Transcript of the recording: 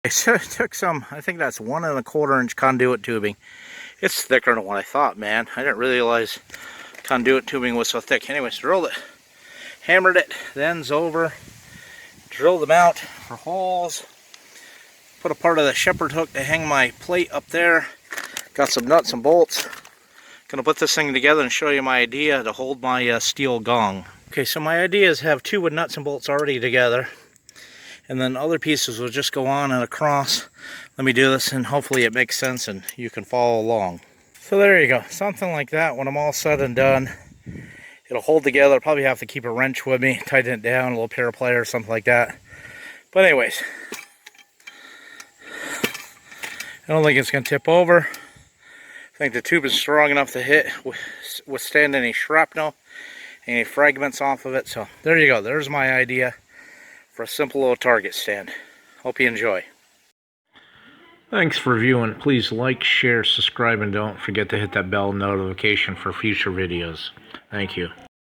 So I took some, I think that's 1¼ inch conduit tubing. It's thicker than what I thought, man. I didn't realize conduit tubing was so thick. Anyways, drilled it, hammered it, the ends over, drilled them out for holes, put a part of the shepherd hook to hang my plate up there, got some nuts and bolts. Gonna put this thing together and show you my idea to hold my steel gong. Okay, so my idea is have two with nuts and bolts already together, and then other pieces will just go on and across. Let me do this and hopefully it makes sense and you can follow along. So there you go, something like that. When I'm all said and done, it'll hold together. I'll probably have to keep a wrench with me, tighten it down, a little pair of pliers, something like that. But anyways, I don't think it's gonna tip over. I think the tube is strong enough to withstand any shrapnel, any fragments off of it. So there you go, there's my idea for a simple little target stand. Hope you enjoy. Thanks for viewing. Please like, share, subscribe, and don't forget to hit that bell notification for future videos. Thank you.